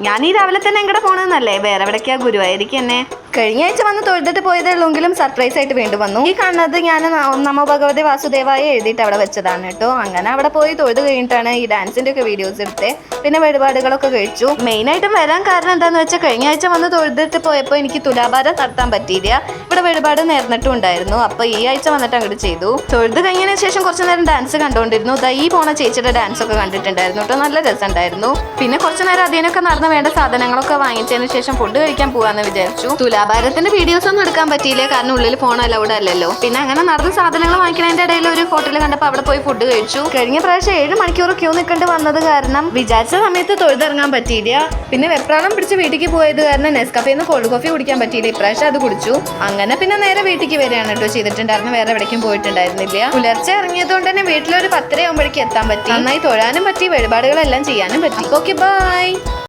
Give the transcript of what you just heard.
ഞാൻ ഈ രാവിലെ തന്നെ എങ്ങടെ പോണെന്നല്ലേ, വേറെ എവിടേക്കാ ഗുരുവായൂരിക്ക് തന്നെ. കഴിഞ്ഞ ആഴ്ച വന്ന് തൊഴുതിട്ട് പോയതേ ഉള്ളെങ്കിലും സർപ്രൈസ് ആയിട്ട് വീണ്ടും വന്നു. ഈ കാണുന്നത് ഞാൻ നമോ ഭഗവതി വാസുദേവായ എഴുതിയിട്ട് അവിടെ വെച്ചതാണ് കേട്ടോ. അങ്ങനെ അവിടെ പോയി തൊഴുത് കഴിഞ്ഞിട്ടാണ് ഈ ഡാൻസിന്റെ ഒക്കെ വീഡിയോസ് എടുത്തത്. പിന്നെ വഴിപാടുകളൊക്കെ കഴിച്ചു. മെയിനായിട്ടും വരാൻ കാരണം എന്താന്ന് വെച്ചാൽ കഴിഞ്ഞ ആഴ്ച വന്ന് തൊഴുതിട്ട് പോയപ്പോൾ എനിക്ക് തുലാഭാരം നടത്താൻ പറ്റിയില്ല. ഇവിടെ വഴിപാട് നേർന്നിട്ടും ഉണ്ടായിരുന്നു. അപ്പൊ ഈ ആഴ്ച വന്നിട്ട് അങ്ങോട്ട് ചെയ്തു. തൊഴുത് കഴിഞ്ഞതിന് ശേഷം കുറച്ചു നേരം ഡാൻസ് കണ്ടുകൊണ്ടിരുന്നു. ഈ പോണ ചേച്ചിയുടെ ഡാൻസ് ഒക്കെ കണ്ടിട്ടുണ്ടായിരുന്നു കേട്ടോ. നല്ല രസമുണ്ടായിരുന്നു. പിന്നെ കുറച്ചു നേരം അതിനൊക്കെ നടന്ന് വേണ്ട സാധനങ്ങളൊക്കെ വാങ്ങിച്ചതിന് ശേഷം ഫുഡ് കഴിക്കാൻ പോകാന്ന് വിചാരിച്ചു. തുലാഭാരത്തിന്റെ വീഡിയോസ് ഒന്നും എടുക്കാൻ പറ്റിയില്ല, കാരണം ഉള്ളിൽ ഫോൺ അലൗഡ് അല്ലല്ലോ. പിന്നെ അങ്ങനെ നടന്ന് സാധനങ്ങൾ വാങ്ങിക്കുന്നതിന്റെ ഇടയിൽ ഒരു ഹോട്ടൽ കണ്ടപ്പോൾ അവിടെ പോയി ഫുഡ് കഴിച്ചു. കഴിഞ്ഞ പ്രാവശ്യം 7 മണിക്കൂർ ക്യൂ നിൽക്കേണ്ടി വന്നത് കാരണം വിചാരിച്ച സമയത്ത് തൊഴുതിറങ്ങാൻ പറ്റിയില്ല. പിന്നെ വെപ്രാളം പിടിച്ച് വീട്ടിലേക്ക് പോയത് കാരണം നെസ്കഫേന്ന് കോൾഡ് കോഫി കുടിക്കാൻ പറ്റിയില്ല. ഇപ്രാവശ്യം അത് കുടിച്ചു. അങ്ങനെ പിന്നെ നേരെ വീട്ടിലേക്ക് വരികയാണ് കേട്ടോ ചെയ്തിട്ടുണ്ടായിരുന്നു. വേറെ എവിടേക്കും പോയിട്ടുണ്ടായിരുന്നില്ല. പുലർച്ചെ ഇറങ്ങിയതുകൊണ്ട് തന്നെ വീട്ടിലൊരു 10 ആകുമ്പോഴേക്കും എത്താൻ പറ്റി. നന്നായി തൊഴാനും പറ്റി, വഴിപാടുകളെല്ലാം ചെയ്യാനും പറ്റി. Okay, by.